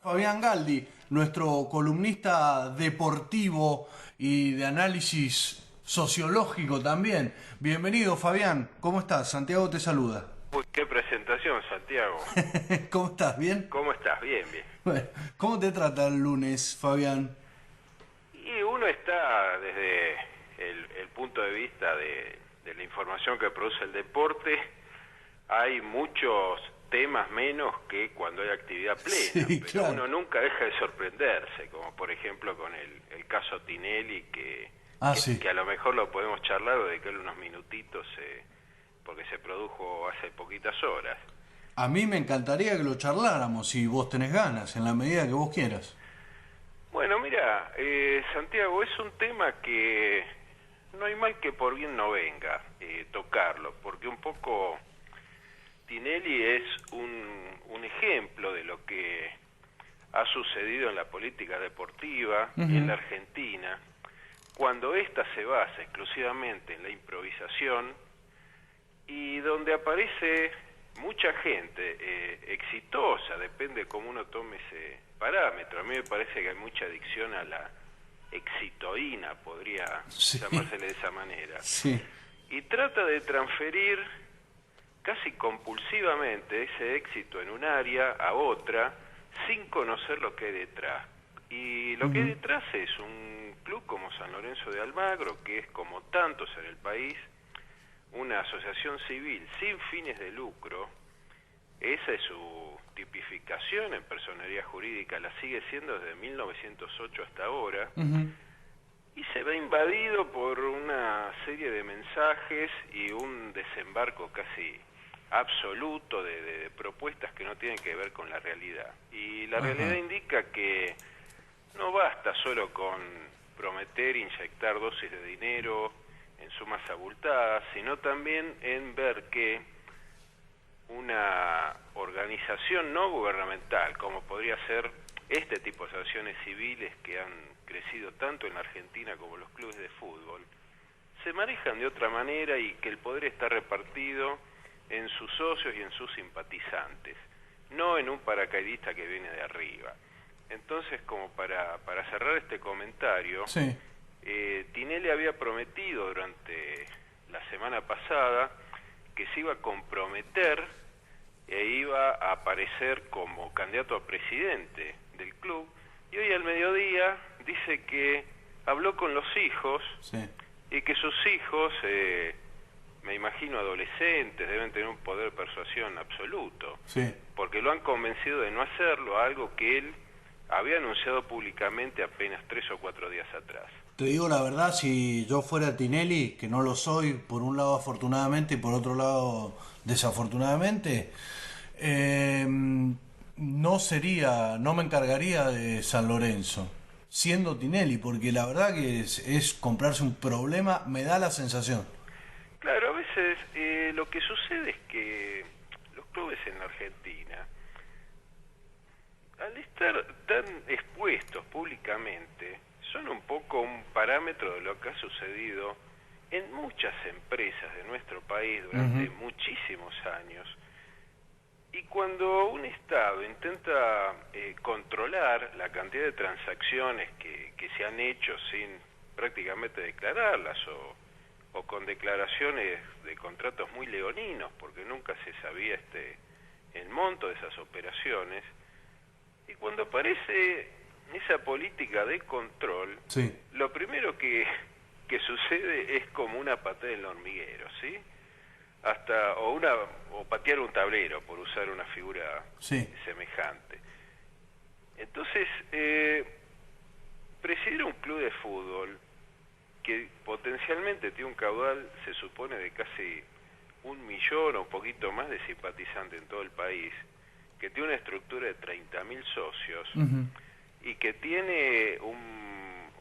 Fabián Galdi, nuestro columnista deportivo y de análisis sociológico también. Bienvenido, Fabián. ¿Cómo estás? Santiago te saluda. Uy, qué presentación, Santiago. ¿Cómo estás? ¿Bien? ¿Cómo estás? Bien, bien. Bueno, ¿cómo te trata el lunes, Fabián? Y uno está desde el punto de vista de la información que produce el deporte. Hay muchos temas menos que cuando hay actividad plena, Sí, pero claro. uno nunca deja de sorprenderse, como por ejemplo con el caso Tinelli, Sí. que a lo mejor lo podemos charlar o dedicarle unos minutitos, porque se produjo hace poquitas horas. A mí me encantaría que lo charláramos, si vos tenés ganas, en la medida que vos quieras. Bueno, mira, Santiago, es un tema que no hay mal que por bien no venga tocarlo, porque un poco Tinelli es un ejemplo de lo que ha sucedido en la política deportiva y en la Argentina, cuando ésta se basa exclusivamente en la improvisación y donde aparece mucha gente exitosa, depende cómo uno tome ese parámetro. A mí me parece que hay mucha adicción a la exitoína, podría llamársele de esa manera. Sí. Y trata de transferir casi compulsivamente ese éxito en un área a otra sin conocer lo que hay detrás. Y lo que hay detrás es un club como San Lorenzo de Almagro, que es como tantos en el país, una asociación civil sin fines de lucro. Esa es su tipificación en personería jurídica, la sigue siendo desde 1908 hasta ahora, y se ve invadido por una serie de mensajes y un desembarco casi absoluto de propuestas que no tienen que ver con la realidad. Y la realidad indica que no basta solo con prometer inyectar dosis de dinero en sumas abultadas, sino también en ver que una organización no gubernamental, como podría ser este tipo de asociaciones civiles que han crecido tanto en la Argentina como los clubes de fútbol, se manejan de otra manera y que el poder está repartido en sus socios y en sus simpatizantes, no en un paracaidista que viene de arriba. Entonces, como para cerrar este comentario, Sí. Tinelli había prometido durante la semana pasada que se iba a comprometer e iba a aparecer como candidato a presidente del club, y hoy al mediodía dice que habló con los hijos, Sí. y que sus hijos, me imagino adolescentes, deben tener un poder de persuasión absoluto, Sí. porque lo han convencido de no hacerlo, algo que él había anunciado públicamente apenas 3 o 4 días atrás. Te digo la verdad, si yo fuera Tinelli, que no lo soy, por un lado afortunadamente y por otro lado desafortunadamente, no me encargaría de San Lorenzo, siendo Tinelli, porque la verdad que es comprarse un problema, me da la sensación. Claro, a veces lo que sucede es que los clubes en la Argentina, al estar tan expuestos públicamente, son un poco un parámetro de lo que ha sucedido en muchas empresas de nuestro país durante muchísimos años. Y cuando un Estado intenta controlar la cantidad de transacciones que se han hecho sin prácticamente declararlas o con declaraciones de contratos muy leoninos, porque nunca se sabía el monto de esas operaciones, y cuando aparece esa política de control, Sí. lo primero que sucede es como una patada en el hormiguero, ¿sí? O patear un tablero, por usar una figura Sí. semejante. Entonces, presidir un club de fútbol que potencialmente tiene un caudal, se supone, de casi 1 millón o un poquito más de simpatizantes en todo el país, que tiene una estructura de 30.000 socios y que tiene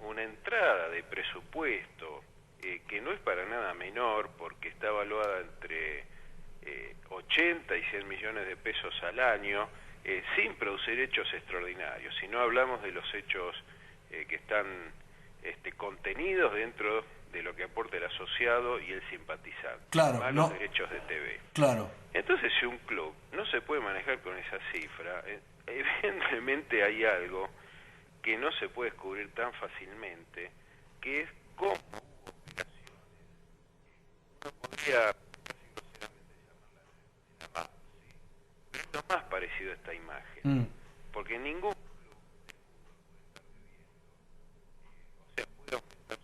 una entrada de presupuesto que no es para nada menor, porque está evaluada entre 80 y 100 millones de pesos al año, sin producir hechos extraordinarios. Si no hablamos de los hechos que están contenidos dentro de lo que aporta el asociado y el simpatizante, Claro, más los no. derechos de TV. Claro. Entonces, si un club no se puede manejar con esa cifra, evidentemente hay algo que no se puede descubrir tan fácilmente, que es cómo hubo operaciones. Uno podría llamar, ¿sí? Pero es lo más parecido a esta imagen, Mm. porque ningún se puede aumentar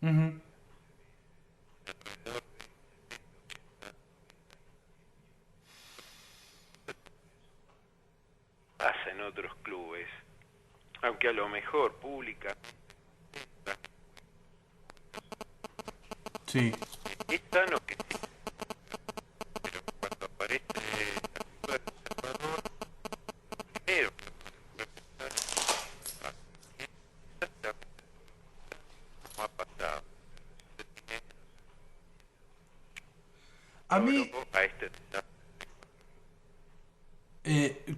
Ujú. alrededor pasa en otros clubes, aunque a lo mejor pública Sí. es sano que sí, pero cuando aparece la figura del Salvador, primero no ha pasado A mí, a este desastre.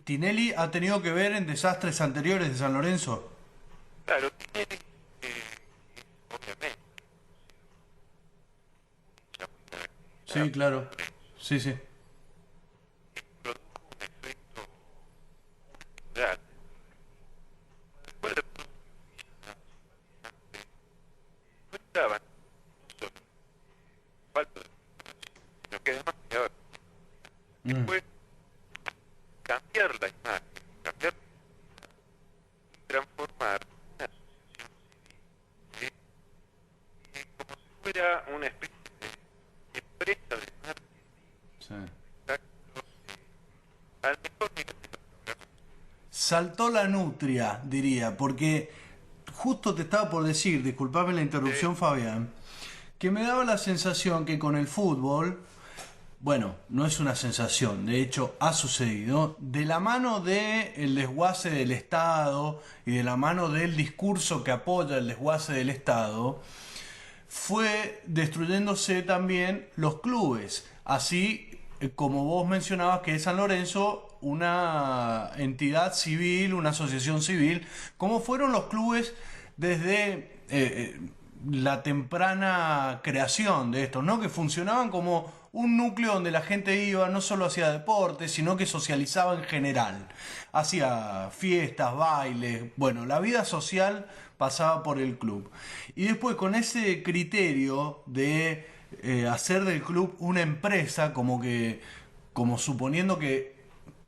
Tinelli ha tenido que ver en desastres anteriores de San Lorenzo. Claro, tiene obviamente Sí, claro. Sí, sí. produjo un efecto real. Recuerda, no estaban solo falta de sino que además quedaba Mm. después cambiar la imagen, cambiar y transformar una asociación civil, ¿sí? Como si fuera una especie de empresa de marketing, Sí. espectáculos, al mejor nivel de los programas. Saltó la nutria, diría, porque justo te estaba por decir, disculpame la interrupción, Fabián, que me daba la sensación que con el fútbol, bueno, no es una sensación, de hecho ha sucedido, de la mano del desguace del Estado y de la mano del discurso que apoya el desguace del Estado, fue destruyéndose también los clubes. Así como vos mencionabas que es San Lorenzo una entidad civil, una asociación civil, ¿cómo fueron los clubes desde la temprana creación de estos, ¿no? Que funcionaban como un núcleo donde la gente iba, no solo hacía deporte, sino que socializaba en general. Hacía fiestas, bailes, bueno, la vida social pasaba por el club. Y después con ese criterio de hacer del club una empresa, como suponiendo que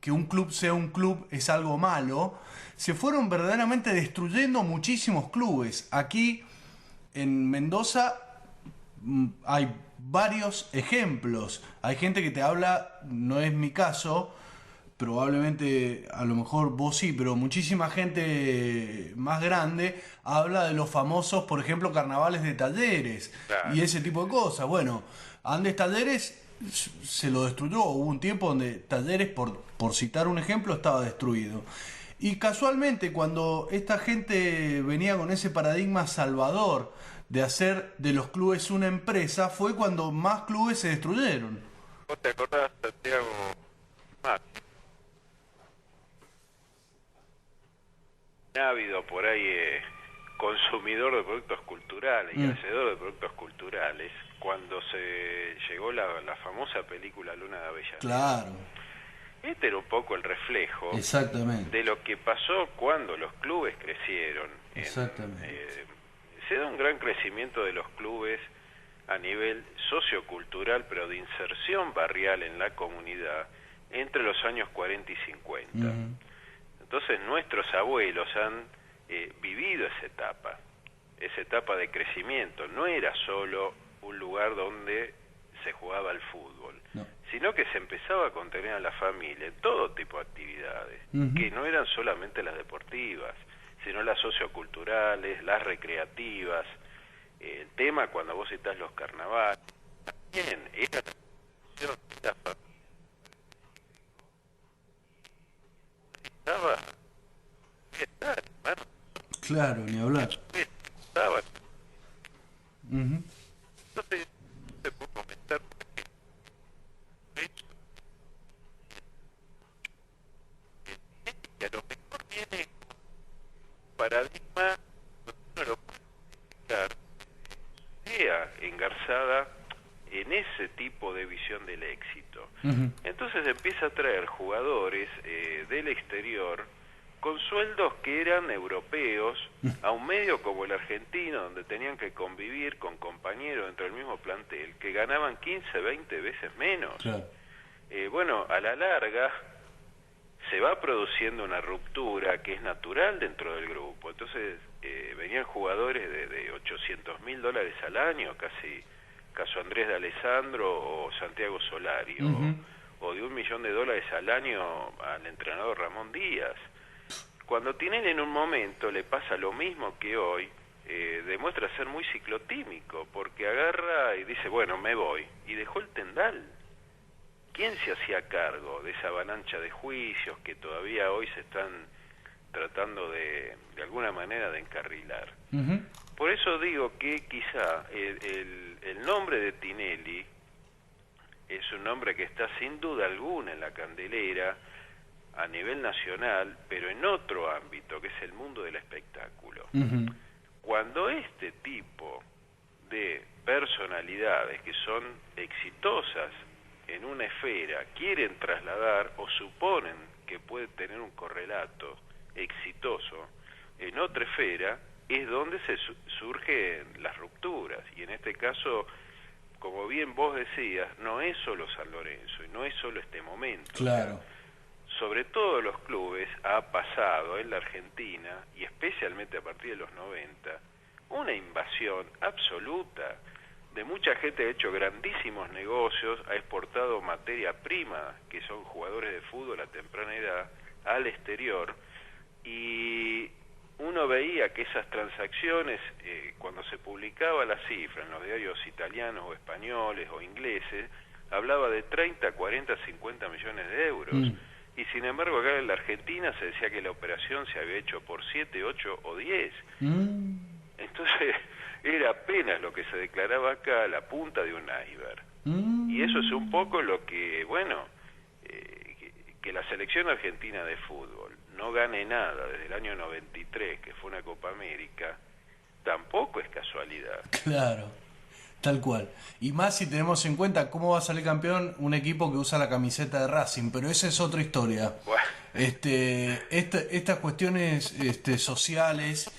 un club sea un club es algo malo, se fueron verdaderamente destruyendo muchísimos clubes. Aquí en Mendoza hay varios ejemplos. Hay gente que te habla, no es mi caso, probablemente a lo mejor vos sí, pero muchísima gente más grande habla de los famosos, por ejemplo, carnavales de Talleres y Claro, ese sí, tipo de sí. cosas. Bueno, Andes Talleres se lo destruyó. Hubo un tiempo donde Talleres, por citar un ejemplo, estaba destruido. Y casualmente, cuando esta gente venía con ese paradigma salvador de hacer de los clubes una empresa, fue cuando más clubes se destruyeron. ¿Vos te acordás, Santiago Mati? Ávido por ahí consumidor de productos culturales y Mm, hacedor de productos culturales, cuando se llegó la famosa película Luna de Avellaneda. claro, Este era un poco el reflejo exactamente, de lo que pasó cuando los clubes crecieron. exactamente. Se da un gran crecimiento de los clubes a nivel sociocultural, pero de inserción barrial en la comunidad, entre los años 40 y 50. Ujú. Entonces nuestros abuelos han vivido esa etapa de crecimiento. No era solo un lugar donde se jugaba al fútbol, No. sino que se empezaba a contener a la familia en todo tipo de actividades, Ujú. que no eran solamente las deportivas, sino las socioculturales, las recreativas. El tema cuando vos citás los carnavales, también era la cuestión de la familia. Estaba, hermano, Claro, ni hablar. estaba. Ujú. Entonces, te puedo comentar que a lo mejor viene un paradigma donde uno lo puede explicar, idea engarzada en ese tipo de visión del éxito. Ujú. Entonces, entonces empieza a traer jugadores del exterior con sueldos que eran europeos, a un medio como el argentino, donde tenían que convivir con compañeros dentro del mismo plantel, que ganaban 15, 20 veces menos. Claro. Bueno, a la larga se va produciendo una ruptura que es natural dentro del grupo. Entonces venían jugadores de $800.000 al año, casi caso Andrés de Alessandro o Santiago Solari, o de $1 millón al año al entrenador Ramón Díaz. Cuando Tinelli en un momento le pasa lo mismo que hoy, demuestra ser muy ciclotímico, porque agarra y dice, bueno, me voy, y dejó el Tendal. ¿Quién se hacía cargo de esa avalancha de juicios que todavía hoy se están tratando de alguna manera de encarrilar? Por eso digo que quizá el nombre de Tinelli es un nombre que está sin duda alguna en la candelera a nivel nacional, pero en otro ámbito, que es el mundo del espectáculo. Cuando este tipo de personalidades que son exitosas en una esfera quieren trasladar o suponen que puede tener un correlato exitoso en otra esfera, es donde se surgen las rupturas. Y en este caso, como bien vos decías, no es solo San Lorenzo y no es solo este momento. Claro. O sea, sobre todo los clubes ha pasado en la Argentina, y especialmente a partir de los 90, una invasión absoluta de mucha gente que ha hecho grandísimos negocios, ha exportado materia prima, que son jugadores de fútbol a temprana edad, al exterior, y uno veía que esas transacciones, cuando se publicaba la cifra en los diarios italianos o españoles o ingleses, hablaba de 30, 40, 50 millones de euros. Y sin embargo acá en la Argentina se decía que la operación se había hecho por 7, 8 o 10. Entonces era apenas lo que se declaraba acá la punta de un iceberg. Y eso es un poco lo que, bueno, que la selección argentina de fútbol no gane nada desde el año 93, que fue una Copa América, tampoco es casualidad. Claro, tal cual. Y más si tenemos en cuenta cómo va a salir campeón un equipo que usa la camiseta de Racing, pero esa es otra historia. Bueno. Estas cuestiones sociales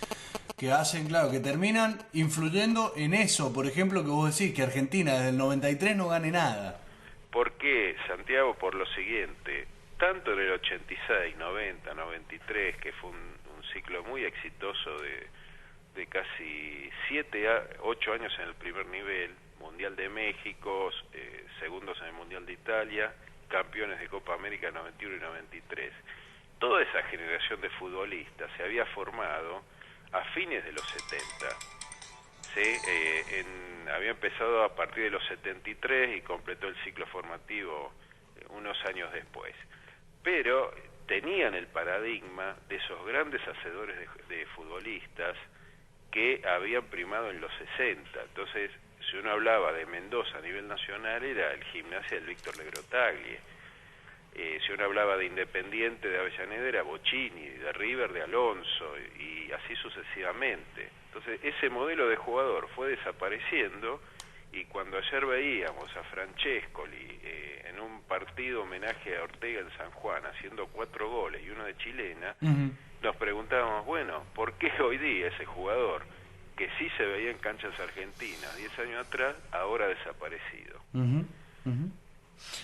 que hacen, claro, que terminan influyendo en eso. Por ejemplo, que vos decís que Argentina desde el 93 no gane nada. ¿Por qué, Santiago? Por lo siguiente, tanto en el 86, 90, 93, que fue un ciclo muy exitoso de casi 7 a 8 años en el primer nivel, Mundial de México, segundos en el Mundial de Italia, campeones de Copa América 91 y 93. Toda esa generación de futbolistas se había formado a fines de los 70. Había empezado a partir de los 73 y completó el ciclo formativo unos años después. Pero tenían el paradigma de esos grandes hacedores de futbolistas que habían primado en los 60. Entonces, si uno hablaba de Mendoza a nivel nacional, era el Gimnasia del Víctor Legrotaglie. Si uno hablaba de Independiente de Avellaneda, era Bocchini, de River de Alonso, y así sucesivamente. Entonces, ese modelo de jugador fue desapareciendo, y cuando ayer veíamos a Francescoli en un partido homenaje a Ortega en San Juan, haciendo 4 goles y uno de chilena, nos preguntábamos, bueno, ¿por qué hoy día ese jugador, que sí se veía en canchas argentinas 10 años atrás, ahora ha desaparecido?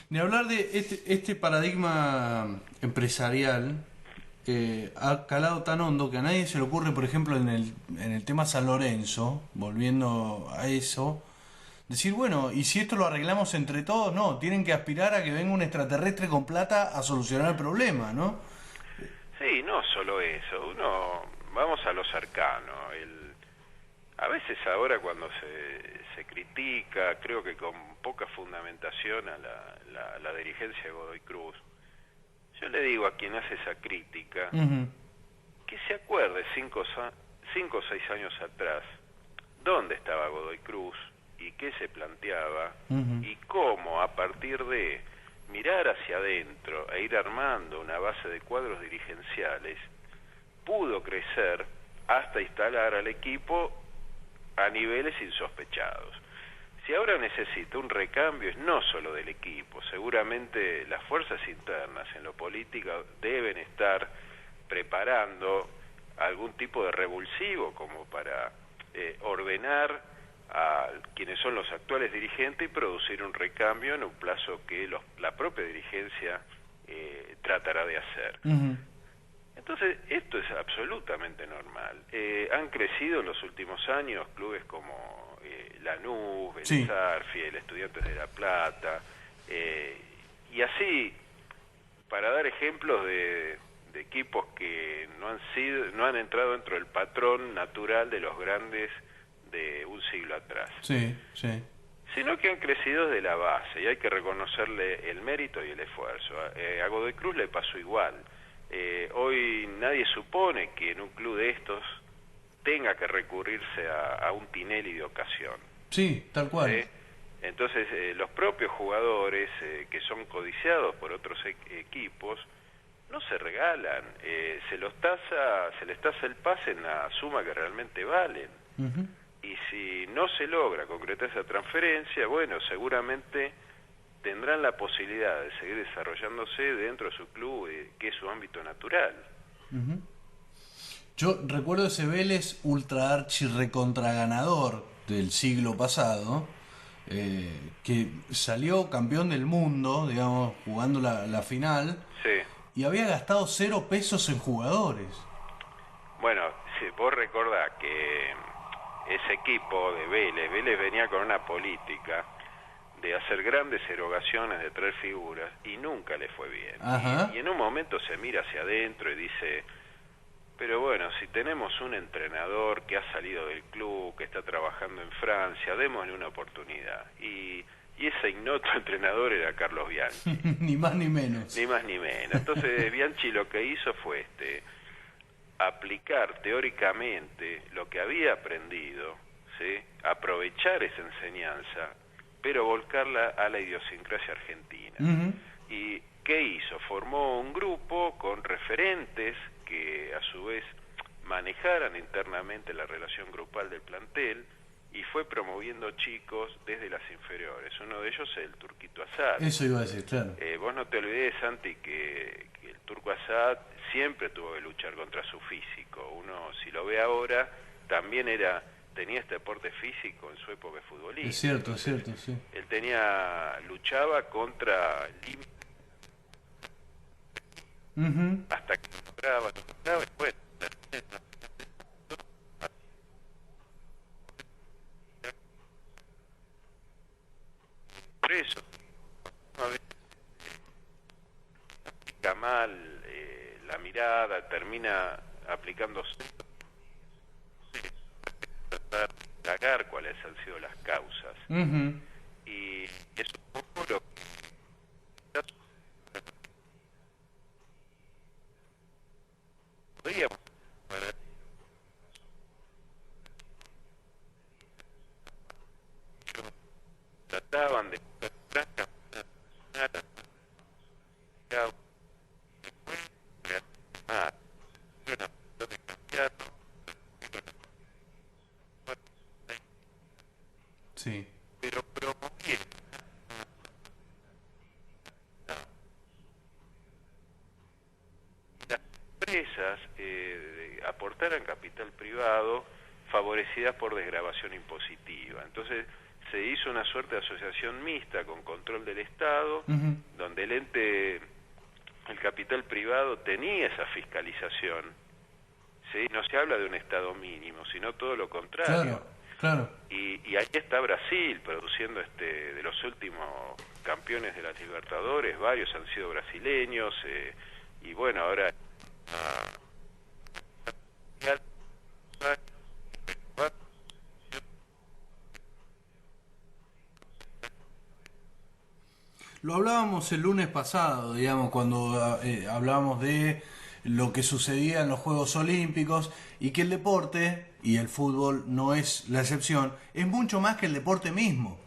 Ni hablar de este paradigma empresarial ha calado tan hondo que a nadie se le ocurre, por ejemplo, en el tema San Lorenzo, volviendo a eso, decir, bueno, ¿y si esto lo arreglamos entre todos? No, tienen que aspirar a que venga un extraterrestre con plata a solucionar el problema, ¿no? Sí, no solo eso, vamos a lo cercano. A veces ahora cuando se critica, creo que con poca fundamentación a la dirigencia de Godoy Cruz, yo le digo a quien hace esa crítica, que se acuerde 5 o 6 años atrás, dónde estaba Godoy Cruz y qué se planteaba, y cómo a partir de mirar hacia adentro e ir armando una base de cuadros dirigenciales, pudo crecer hasta instalar al equipo a niveles insospechados. Si ahora necesita un recambio, es no solo del equipo, seguramente las fuerzas internas en lo político deben estar preparando algún tipo de revulsivo como para ordenar a quienes son los actuales dirigentes y producir un recambio en un plazo que la propia dirigencia tratará de hacer. Entonces, esto es absolutamente normal. Han crecido en los últimos años clubes como Lanús, Vélez Sarsfield, Estudiantes de La Plata, y así, para dar ejemplos de equipos que no han entrado dentro del patrón natural de los grandes de un siglo atrás. Sino que han crecido desde la base, y hay que reconocerle el mérito y el esfuerzo. A Godoy Cruz le pasó igual. Hoy nadie supone que en un club de estos tenga que recurrirse a un Tinelli de ocasión. Sí, tal cual. Entonces, los propios jugadores que son codiciados por otros equipos no se regalan, se les tasa el pase en la suma que realmente valen. Y si no se logra concretar esa transferencia, bueno, seguramente tendrán la posibilidad de seguir desarrollándose dentro de su club, que es su ámbito natural. Yo recuerdo ese Vélez ultra archi recontra ganador del siglo pasado, que salió campeón del mundo, digamos, jugando la final, y había gastado 0 pesos en jugadores. Bueno, si vos recordás que ese equipo de Vélez venía con una política de hacer grandes erogaciones, de traer figuras, y nunca le fue bien. Y en un momento se mira hacia adentro y dice, pero bueno, si tenemos un entrenador que ha salido del club, que está trabajando en Francia, démosle una oportunidad. Y ese ignoto entrenador era Carlos Bianchi. Ni más ni menos. Ni más ni menos. Entonces Bianchi lo que hizo fue aplicar teóricamente lo que había aprendido, ¿sí? Aprovechar esa enseñanza, pero volcarla a la idiosincrasia argentina. ¿Y qué hizo? Formó un grupo con referentes que a su vez manejaran internamente la relación grupal del plantel, y fue promoviendo chicos desde las inferiores. Uno de ellos es el Turquito Asad. Eso iba a decir, claro. Vos no te olvides, Santi, que el Turco Asad siempre tuvo que luchar contra su físico. Uno, si lo ve ahora, también tenía este aporte físico en su época de futbolista. Es cierto, sí. Él luchaba contra el límite hasta que lograba, después. Por eso, aplica mal la mirada, termina aplicándose, tratar de indagar cuáles han sido las causas. Y es un poco lo que podríamos trataban de sí, pero promover las empresas aportaran capital privado favorecidas por desgravación impositiva. Entonces se hizo una suerte de asociación mixta con control del Estado, donde el capital privado tenía esa fiscalización. ¿Sí? No se habla de un Estado mínimo, sino todo lo contrario. Claro. Y ahí está Brasil produciendo de los últimos campeones de las Libertadores, varios han sido brasileños, y bueno, ahora lo hablábamos el lunes pasado, digamos, cuando hablábamos de lo que sucedía en los Juegos Olímpicos, y que el deporte, y el fútbol no es la excepción, es mucho más que el deporte mismo,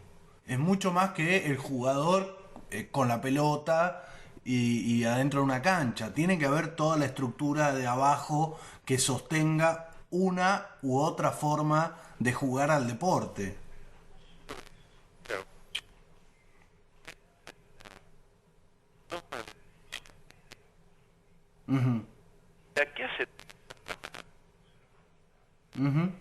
es mucho más que el jugador con la pelota y adentro de una cancha. Tiene que haber toda la estructura de abajo que sostenga una u otra forma de jugar al deporte. Ujú. ¿Qué hace Ujú.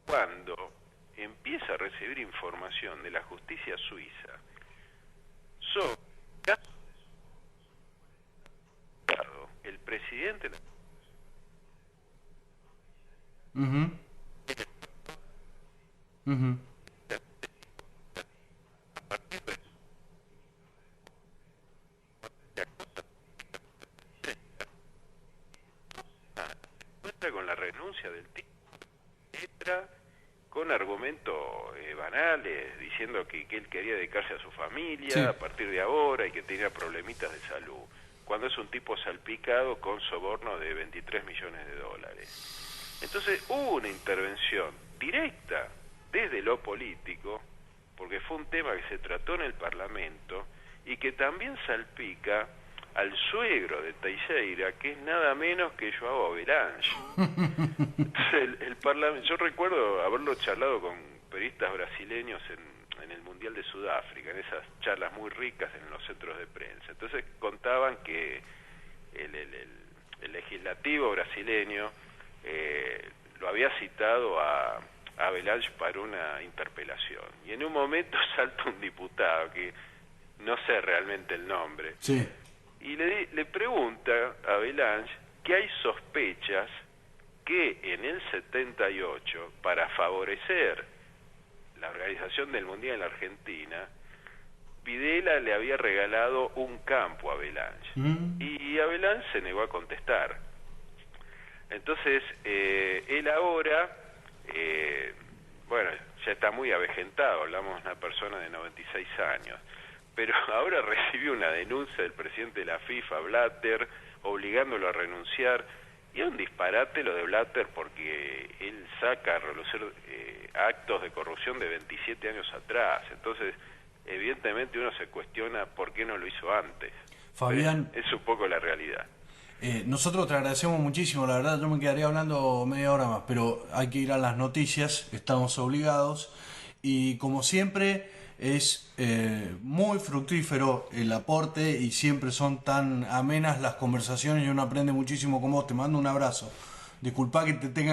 cuando empieza a recibir información de la justicia suiza sobre casos de Estado? El presidente Ujú. Ujú. encuentra con la renuncia del tipo, entra con argumentos banales, diciendo que él quería dedicarse a su familia Sí. a partir de ahora y que tenía problemitas de salud, cuando es un tipo salpicado con soborno de 23 millones de dólares. Entonces hubo una intervención directa desde lo político, porque fue un tema que se trató en el Parlamento y que también salpica al suegro de Teixeira, que es nada menos que Joao Avelange. El Parlamento, yo recuerdo haberlo charlado con periodistas brasileños en el Mundial de Sudáfrica, en esas charlas muy ricas en los centros de prensa. Entonces contaban que el legislativo brasileño lo había citado a Avelange para una interpelación. Y en un momento salta un diputado, que no sé realmente el nombre, Sí. y le pregunta a Avelange que hay sospechas que en el 78, para favorecer la organización del Mundial en la Argentina, Videla le había regalado un campo a Avelange. Mm. Y Avelange se negó a contestar. Entonces, él ahora, bueno, ya está muy avejentado, hablamos de una persona de 96 años, pero ahora recibió una denuncia del presidente de la FIFA, Blatter, obligándolo a renunciar. Y es un disparate lo de Blatter, porque él saca a relucir actos de corrupción de 27 años atrás. Entonces, evidentemente uno se cuestiona por qué no lo hizo antes. Fabián, Es un poco la realidad. nosotros te agradecemos muchísimo, la verdad yo me quedaría hablando media hora más, pero hay que ir a las noticias, estamos obligados y como siempre es muy fructífero el aporte y siempre son tan amenas las conversaciones y uno aprende muchísimo con vos. Te mando un abrazo. Disculpa que te tenga